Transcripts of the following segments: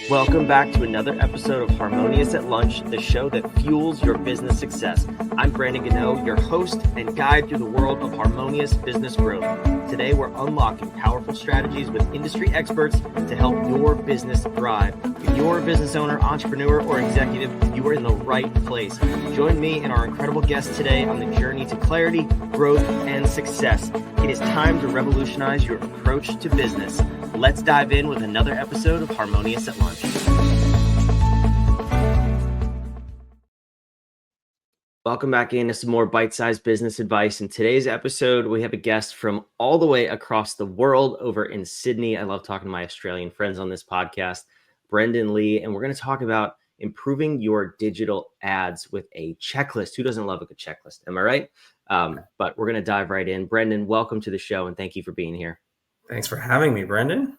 Welcome back to another episode of Harmonious at Lunch, the show that fuels your business success. I'm Brandon Gano, your host and guide through the world of harmonious business growth. Today, we're unlocking powerful strategies with industry experts to help your business thrive. If you're a business owner, entrepreneur, or executive, you are in the right place. Join me and our incredible guests today on the journey to clarity, growth, and success. It is time to revolutionize your approach to business. Let's dive in with another episode of Harmonious at Lunch. Welcome back into some more bite-sized business advice. In today's episode, we have a guest from all the way across the world over in Sydney. I love talking to my Australian friends on this podcast, Brendan Lee, and we're going to talk about improving your digital ads with a checklist. Who doesn't love a good checklist? Am I right? But we're going to dive right in. Brendan, welcome to the show, and thank you for being here. Thanks for having me, Brendan.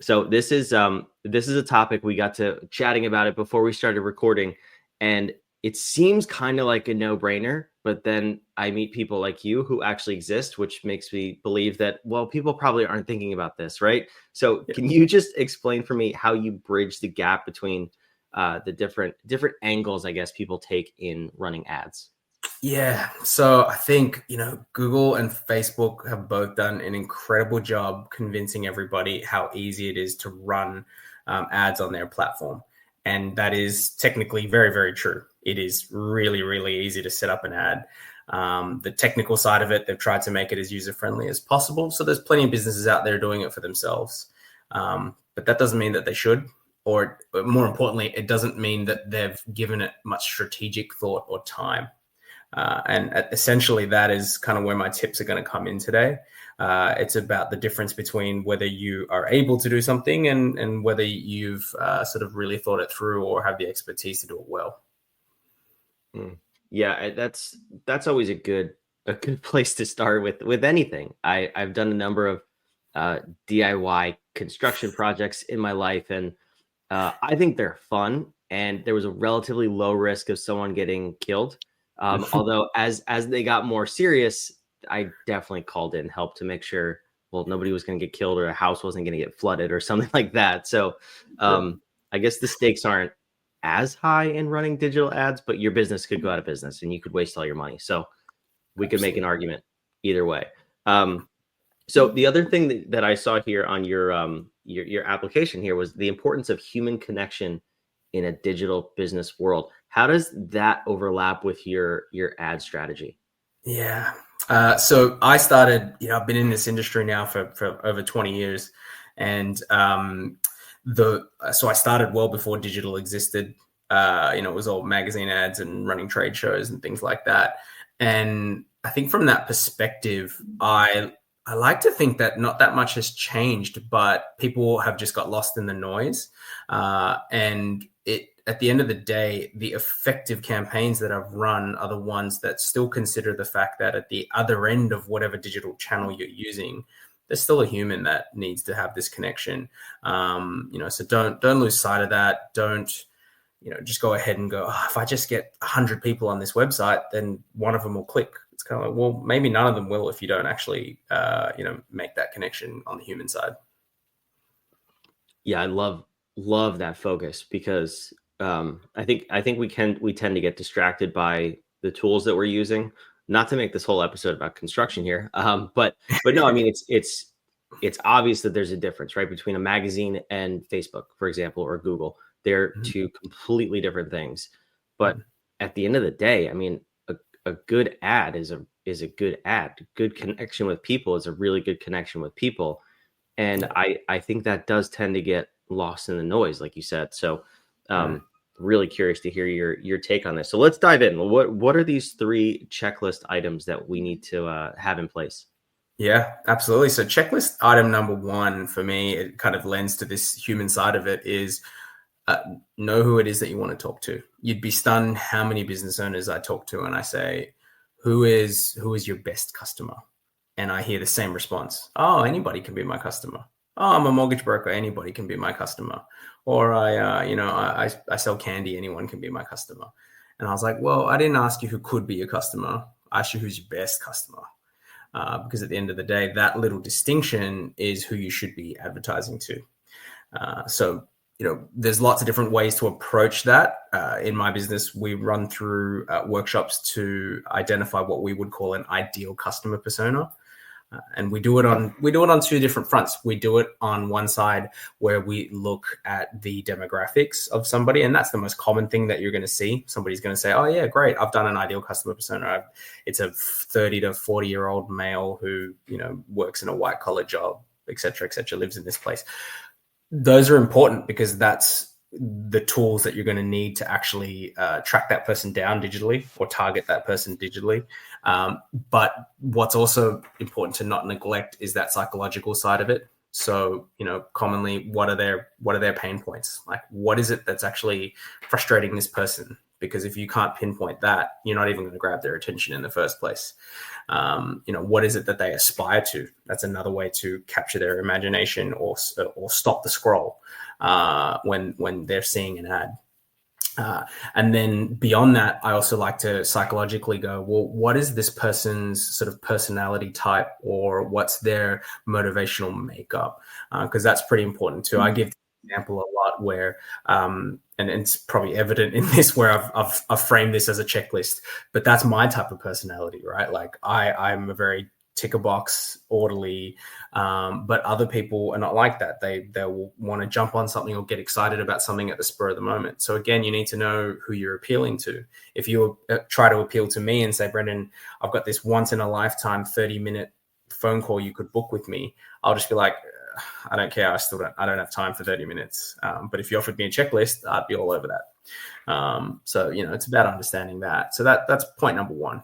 So this is a topic we got to chatting about it before we started recording, and it seems kind of like a no-brainer, but then I meet people like you who actually exist, which makes me believe that, well, people probably aren't thinking about this, right? So can you just explain for me how you bridge the gap between the different angles, I guess, people take in running ads? Yeah. So I think, Google and Facebook have both done an incredible job convincing everybody how easy it is to run ads on their platform. And that is technically very, very true. It is really, really easy to set up an ad. The technical side of it, they've tried to make it as user-friendly as possible. So there's plenty of businesses out there doing it for themselves. But that doesn't mean that they should. Or more importantly, it doesn't mean that they've given it much strategic thought or time. And essentially, that is kind of where my tips are going to come in today. It's about the difference between whether you are able to do something and whether you've sort of really thought it through or have the expertise to do it well. Yeah, that's always a good place to start with anything. I've done a number of DIY construction projects in my life, and I think they're fun. And there was a relatively low risk of someone getting killed. Although as they got more serious, I definitely called in help to make sure, well, nobody was going to get killed or a house wasn't going to get flooded or something like that. So I guess the stakes aren't as high in running digital ads, but your business could go out of business and you could waste all your money. So we could make an argument either way. So the other thing that I saw here on your application here was the importance of human connection in a digital business world. How does that overlap with your ad strategy? Yeah. So I started, I've been in this industry now for over 20 years. And so I started well before digital existed. It was all magazine ads and running trade shows and things like that. And I think from that perspective, I like to think that not that much has changed, but people have just got lost in the noise. And at the end of the day, the effective campaigns that I've run are the ones that still consider the fact that at the other end of whatever digital channel you're using, there's still a human that needs to have this connection. So don't lose sight of that. Don't, just go ahead and go, if I just get 100 people on this website, then one of them will click. It's kind of like, well, maybe none of them will if you don't actually, make that connection on the human side. Yeah, I love that focus because I think we tend to get distracted by the tools that we're using. Not to make this whole episode about construction here, but no, I mean it's obvious that there's a difference, right, between a magazine and Facebook, for example, or Google. They're two completely different things. But at the end of the day, I mean, a good ad is a good ad. Good connection with people is a really good connection with people, and I think that does tend to get lost in the noise, like you said. So. Really curious to hear your take on this. So let's dive in. What are these 3 checklist items that we need to have in place? Yeah, absolutely. So checklist item number 1 for me, it kind of lends to this human side of it, is know who it is that you want to talk to. You'd be stunned how many business owners I talk to and I say, who is your best customer? And I hear the same response. Oh, anybody can be my customer. Oh, I'm a mortgage broker. Anybody can be my customer. Or I sell candy. Anyone can be my customer. And I was like, well, I didn't ask you who could be your customer. I asked you who's your best customer. Because at the end of the day, that little distinction is who you should be advertising to. So there's lots of different ways to approach that. In my business, we run through workshops to identify what we would call an ideal customer persona. And we do it on two different fronts. We do it on one side where we look at the demographics of somebody, and that's the most common thing that you're going to see. Somebody's going to say, "Oh yeah, great, I've done an ideal customer persona. It's a 30 to 40-year-old male who works in a white collar job, etc., etc., lives in this place." Those are important because that's the tools that you're going to need to actually track that person down digitally or target that person digitally. But what's also important to not neglect is that psychological side of it. So, commonly, what are their pain points? Like, what is it that's actually frustrating this person? Because if you can't pinpoint that, you're not even going to grab their attention in the first place. What is it that they aspire to? That's another way to capture their imagination or stop the scroll when they're seeing an ad. And then beyond that, I also like to psychologically go, well, what is this person's sort of personality type, or what's their motivational makeup? Because that's pretty important too. I give the example a lot where, and it's probably evident in this where I've framed this as a checklist, but that's my type of personality, right? Like I'm a very tick a box, orderly, but other people are not like that. They'll want to jump on something or get excited about something at the spur of the moment. So again, you need to know who you're appealing to. If you try to appeal to me and say, Brendan, I've got this once in a lifetime 30-minute phone call you could book with me, I'll just be like, I don't care. I don't have time for 30 minutes. But if you offered me a checklist, I'd be all over that. So, it's about understanding that. So that's point number one.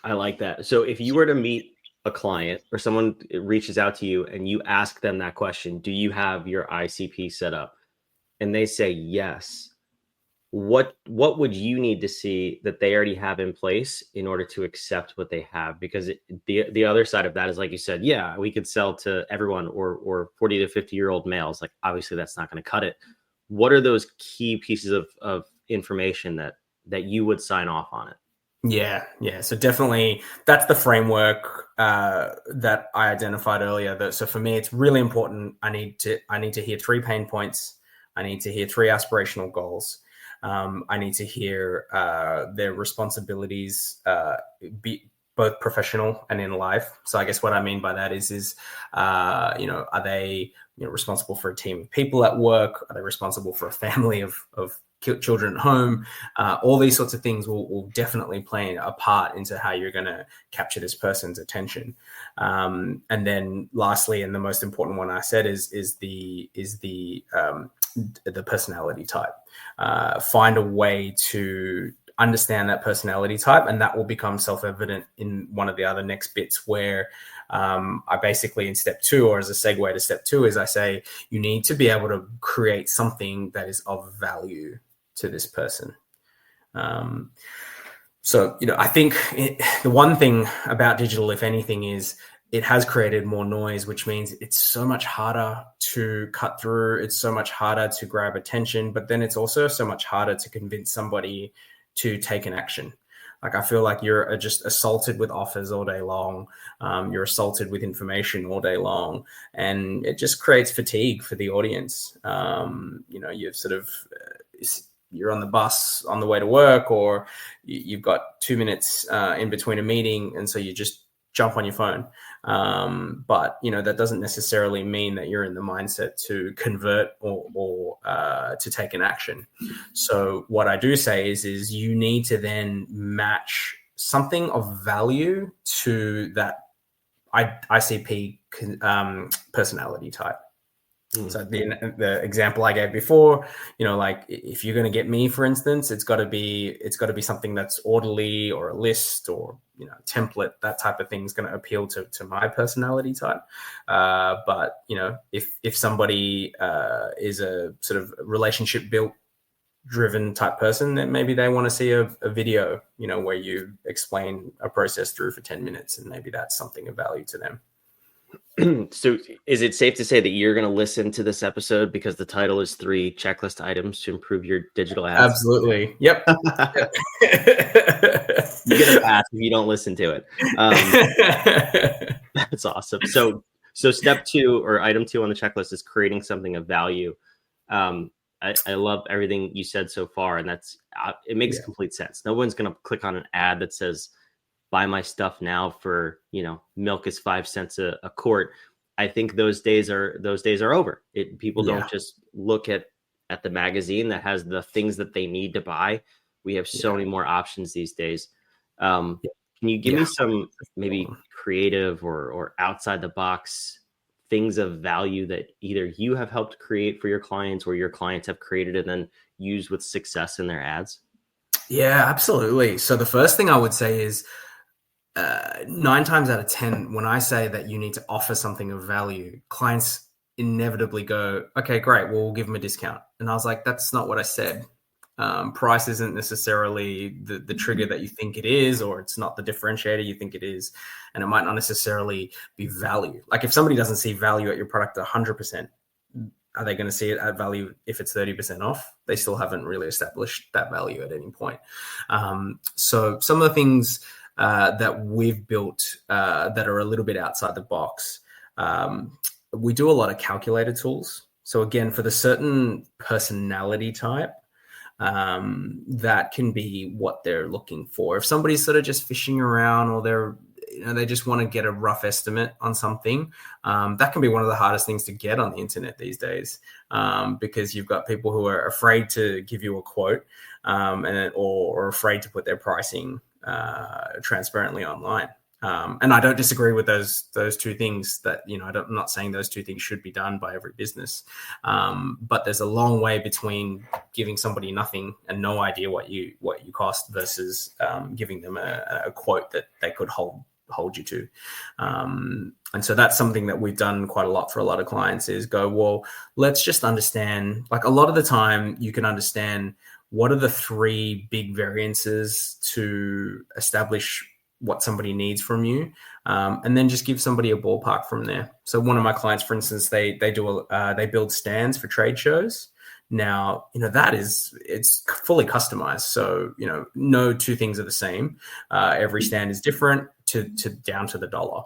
I like that. So if you were to meet a client or someone reaches out to you and you ask them that question, do you have your ICP set up? And they say yes. What would you need to see that they already have in place in order to accept what they have? Because the other side of that is, like you said, yeah, we could sell to everyone or 40 to 50-year-old males. Like, obviously that's not going to cut it. What are those key pieces of information that you would sign off on it? Yeah. So definitely that's the framework that I identified earlier. So for me, it's really important. I need to hear 3 pain points. I need to hear 3 aspirational goals. I need to hear their responsibilities, be both professional and in life. So I guess what I mean by that is are they responsible for a team of people at work? Are they responsible for a family of children at home? All these sorts of things will definitely play a part into how you're going to capture this person's attention. And then lastly, and the most important one I said is the personality type. Find a way to understand that personality type, and that will become self-evident in one of the other next bits where I basically, in step 2, or as a segue to step 2, is I say you need to be able to create something that is of value to this person. So I think the one thing about digital, if anything, is it has created more noise, which means it's so much harder to cut through. It's so much harder to grab attention, but then it's also so much harder to convince somebody to take an action. Like, I feel like you're just assaulted with offers all day long. You're assaulted with information all day long, and it just creates fatigue for the audience. You've sort of, you're on the bus on the way to work, or you've got 2 minutes in between a meeting, and so you just jump on your phone. But that doesn't necessarily mean that you're in the mindset to convert or to take an action. So what I do say is you need to then match something of value to that ICP personality type. So the example I gave before, like if you're going to get me, for instance, it's got to be something that's orderly, or a list, or template. That type of thing is going to appeal to my personality type. But if somebody is a sort of relationship built driven type person, then maybe they want to see a video, where you explain a process through for 10 minutes, and maybe that's something of value to them. So is it safe to say that you're going to listen to this episode because the title is 3 checklist items to improve your digital ads? Absolutely. Yep. You get a pass if you don't listen to it. That's awesome. So step 2, or item 2 on the checklist, is creating something of value. I love everything you said so far, and it makes Yeah. complete sense. No one's going to click on an ad that says buy my stuff now for, milk is 5 cents a quart. I think those days are over. People don't Yeah. just look at the magazine that has the things that they need to buy. We have so Yeah. many more options these days. Um, Yeah. can you give me Yeah. some maybe creative or outside the box things of value that either you have helped create for your clients or your clients have created and then used with success in their ads? Yeah, absolutely. So the first thing I would say is 9 times out of 10, when I say that you need to offer something of value, clients inevitably go, okay, great, well, we'll give them a discount. And I was like, that's not what I said. Price isn't necessarily the trigger that you think it is, or it's not the differentiator you think it is. And it might not necessarily be value. Like if somebody doesn't see value at your product 100%, are they going to see it at value if it's 30% off? They still haven't really established that value at any point. So some of the things that we've built that are a little bit outside the box, we do a lot of calculator tools. So again, for the certain personality type, that can be what they're looking for. If somebody's sort of just fishing around, or they just want to get a rough estimate on something, that can be one of the hardest things to get on the internet these days, because you've got people who are afraid to give you a quote, or afraid to put their pricing transparently online. And I don't disagree with those two things. That I'm not saying those two things should be done by every business, but there's a long way between giving somebody nothing and no idea what you cost versus giving them a quote that they could hold you to. And so that's something that we've done quite a lot for a lot of clients, is go, well, let's just understand. Like a lot of the time, you can understand what are the three big variances to establish what somebody needs from you, and then just give somebody a ballpark from there. So one of my clients, for instance, they build stands for trade shows. Now, it's fully customized. So, no two things are the same. Every stand is different to down to the dollar.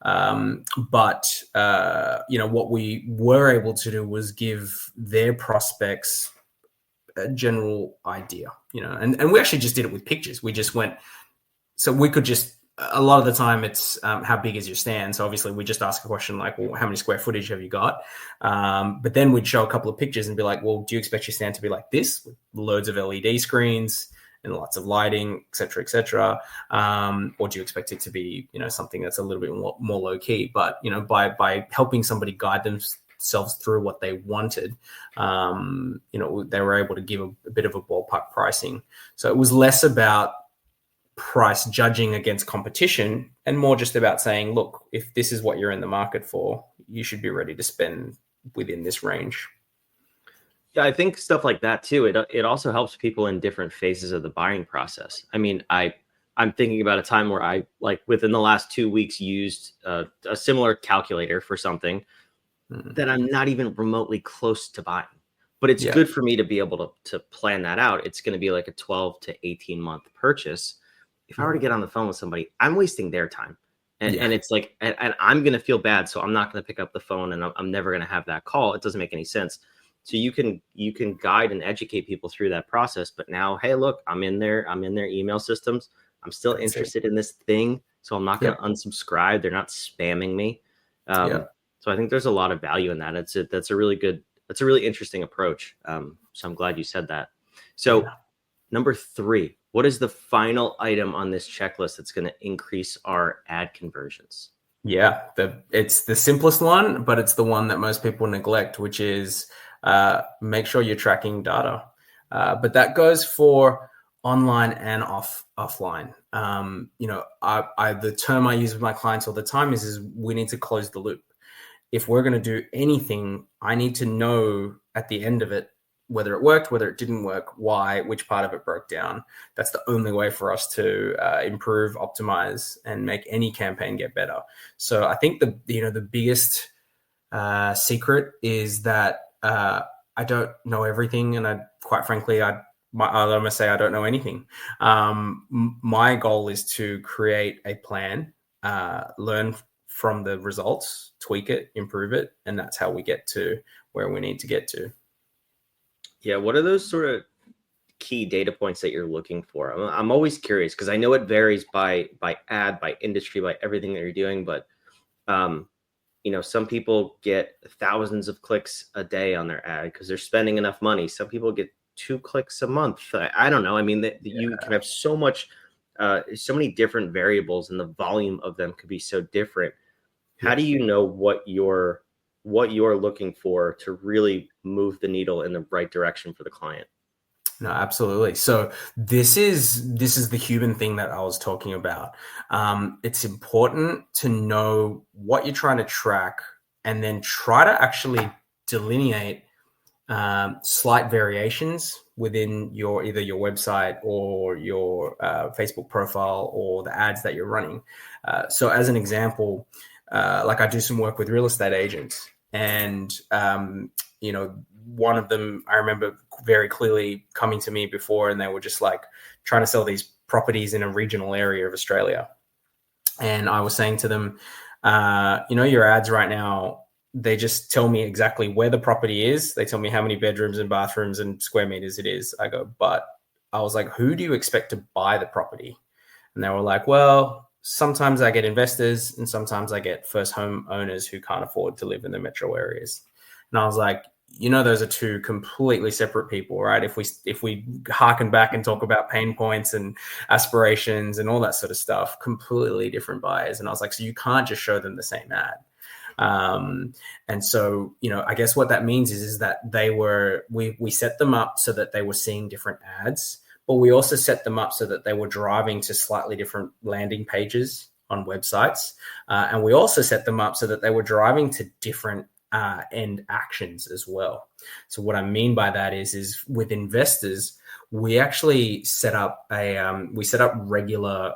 But what we were able to do was give their prospects a general idea, and we actually just did it with pictures. We just went, so we could just, a lot of the time it's how big is your stand? So obviously we just ask a question like, well, how many square footage have you got? But then we'd show a couple of pictures and be like, well, do you expect your stand to be like this, with loads of LED screens and lots of lighting, et cetera, et cetera? Or do you expect it to be, something that's a little bit more low key? But, by helping somebody guide themselves through what they wanted, they were able to give a bit of a ballpark pricing. So it was less about price judging against competition and more just about saying, look, if this is what you're in the market for, you should be ready to spend within this range. Yeah, I think stuff like that too. It also helps people in different phases of the buying process. I mean, I'm thinking about a time where I, like, within the last 2 weeks, used a similar calculator for something that I'm not even remotely close to buying. But it's good for me to be able to plan that out. It's going to be like a 12 to 18 month purchase. If I were to get on the phone with somebody, I'm wasting their time. And it's like, and I'm going to feel bad. So I'm not going to pick up the phone, and I'm never going to have that call. It doesn't make any sense. So you can guide and educate people through that process. But now, hey, look, I'm in their email systems. I'm still interested in this thing. So I'm not going to unsubscribe. They're not spamming me. So I think there's a lot of value in that. That's a really interesting approach. So I'm glad you said that. So number 3, what is the final item on this checklist that's going to increase our ad conversions? Yeah, it's the simplest one, but it's the one that most people neglect, which is make sure you're tracking data. But that goes for online and offline. The term I use with my clients all the time is we need to close the loop. If we're going to do anything, I need to know at the end of it whether it worked, whether it didn't work, why, which part of it broke down. That's the only way for us to improve, optimize, and make any campaign get better. So I think the biggest secret is that I don't know everything, and quite frankly, I'm gonna say I don't know anything. My goal is to create a plan, learn from the results, tweak it, improve it, and that's how we get to where we need to get to. Yeah. What are those sort of key data points that you're looking for? I'm always curious because I know it varies by ad, by industry, by everything that you're doing, but um, some people get thousands of clicks a day on their ad because they're spending enough money. Some people get 2 clicks a month. I don't know. I mean, you can have so much, so many different variables, and the volume of them could be so different. How do you know what you're looking for to really move the needle in the right direction for the client? No, absolutely. So this is the human thing that I was talking about. It's important to know what you're trying to track, and then try to actually delineate slight variations within either your website or your Facebook profile or the ads that you're running. So as an example, like I do some work with real estate agents, and one of them I remember very clearly coming to me before, and they were just like trying to sell these properties in a regional area of Australia. And I was saying to them, your ads right now, they just tell me exactly where the property is. They tell me how many bedrooms and bathrooms and square meters it is. I go, but I was like, who do you expect to buy the property? And they were like, well, sometimes I get investors and sometimes I get first home owners who can't afford to live in the metro areas. And I was like, those are two completely separate people, right? If we harken back and talk about pain points and aspirations and all that sort of stuff, completely different buyers. And I was like, so you can't just show them the same ad. And so, I guess what that means is that we set them up so that they were seeing different ads, but we also set them up so that they were driving to slightly different landing pages on websites. And we also set them up so that they were driving to different end actions as well. So what I mean by that is with investors, we actually set up regular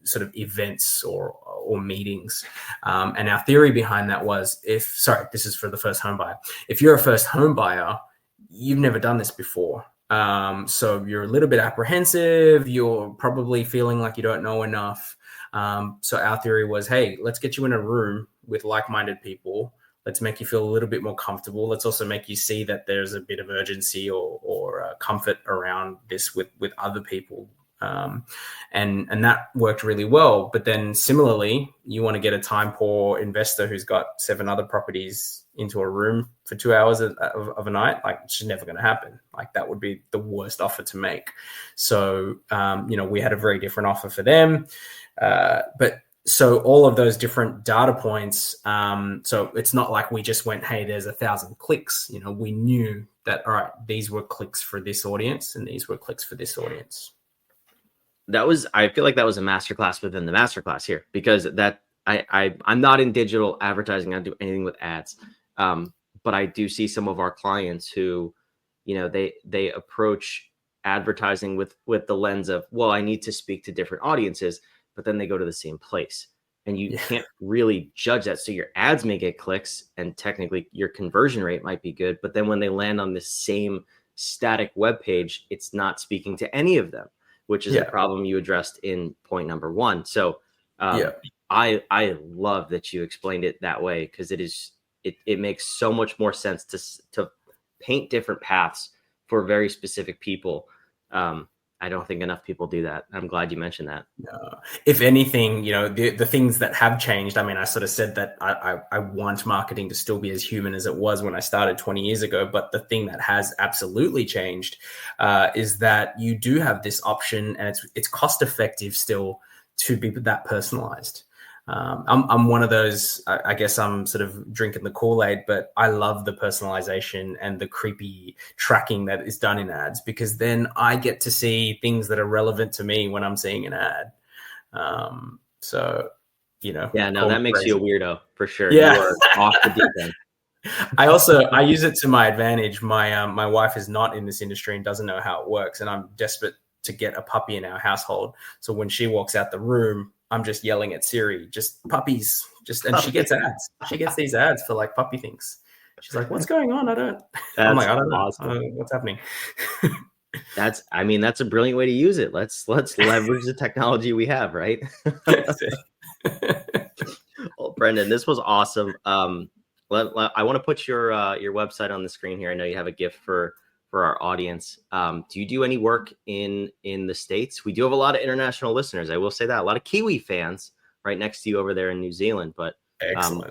sort of events or meetings. And our theory behind that was this is for the first home buyer. If you're a first home buyer, you've never done this before. So you're a little bit apprehensive. You're probably feeling like you don't know enough. So our theory was, hey, let's get you in a room with like-minded people. Let's make you feel a little bit more comfortable. Let's also make you see that there's a bit of urgency or comfort around this with other people. And that worked really well. But then similarly, you want to get a time poor investor who's got 7 other properties into a room for 2 hours of a night. Like, it's just never going to happen. Like, that would be the worst offer to make. So, we had a very different offer for them. So all of those different data points, so it's not like we just went, hey, there's 1,000 clicks. We knew that, all right, these were clicks for this audience and these were clicks for this audience. I feel like that was a masterclass within the masterclass here, because I'm not in digital advertising. I don't do anything with ads. But I do see some of our clients who, they approach advertising with the lens of, well, I need to speak to different audiences, but then they go to the same place, and you can't really judge that. So your ads may get clicks and technically your conversion rate might be good, but then when they land on the same static web page, it's not speaking to any of them, which is a problem you addressed in point number 1. So I love that you explained it that way, because it makes so much more sense to paint different paths for very specific people. I don't think enough people do that. I'm glad you mentioned that. If anything, the things that have changed, I mean, I sort of said that I want marketing to still be as human as it was when I started 20 years ago. But the thing that has absolutely changed is that you do have this option, and it's cost effective still to be that personalized. I'm one of those, I guess I'm sort of drinking the Kool-Aid, but I love the personalization and the creepy tracking that is done in ads, because then I get to see things that are relevant to me when I'm seeing an ad. That makes you a weirdo for sure. Yeah. You are off the deep end. I use it to my advantage. My wife is not in this industry and doesn't know how it works, and I'm desperate to get a puppy in our household. So when she walks out the room, I'm just yelling at Siri, just puppies, and she gets ads. She gets these ads for like puppy things. She's like, what's going on? I'm like, I don't know. I don't know what's happening. That's a brilliant way to use it. Let's leverage the technology we have, right? Well, Brendan, this was awesome. I want to put your website on the screen here. I know you have a gift for for our audience. Do you do any work in the States? We do have a lot of international listeners. I will say that, a lot of Kiwi fans right next to you over there in New Zealand, but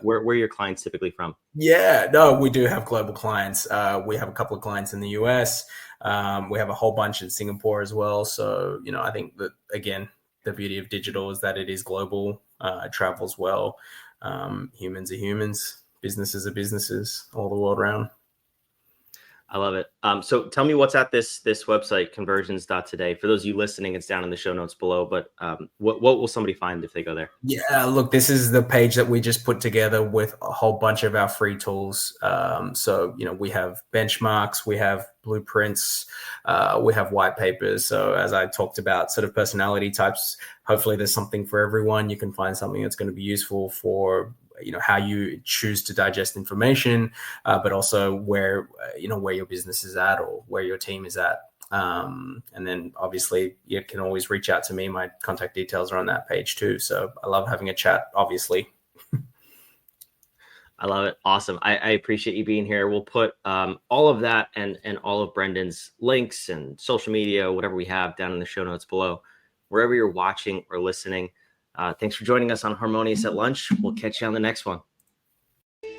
where are your clients typically from? Yeah, no, we do have global clients. We have a couple of clients in the US. We have a whole bunch in Singapore as well. So, I think that, again, the beauty of digital is that it is global, it travels well. Humans are humans, businesses are businesses all the world around. I love it. So tell me what's at this website, conversions.today. For those of you listening, it's down in the show notes below, but what will somebody find if they go there? Yeah, look, this is the page that we just put together with a whole bunch of our free tools. So, we have benchmarks, we have blueprints, we have white papers. So as I talked about, sort of personality types, hopefully there's something for everyone. You can find something that's going to be useful for how you choose to digest information, but also where your business is at or where your team is at. And then obviously you can always reach out to me. My contact details are on that page too. So I love having a chat, obviously. I love it. Awesome. I appreciate you being here. We'll put all of that and all of Brendan's links and social media, whatever we have, down in the show notes below, wherever you're watching or listening. Thanks for joining us on Harmonious at Lunch. We'll catch you on the next one.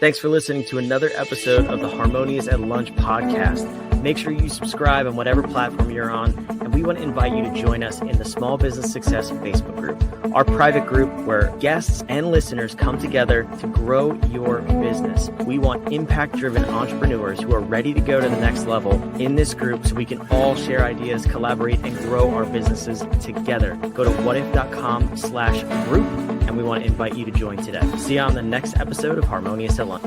Thanks for listening to another episode of the Harmonious at Lunch podcast. Make sure you subscribe on whatever platform you're on, and we want to invite you to join us in the Small Business Success Facebook group, our private group where guests and listeners come together to grow your business. We want impact-driven entrepreneurs who are ready to go to the next level in this group so we can all share ideas, collaborate, and grow our businesses together. Go to whatif.com/group, and we want to invite you to join today. See you on the next episode of Harmonious at Lunch.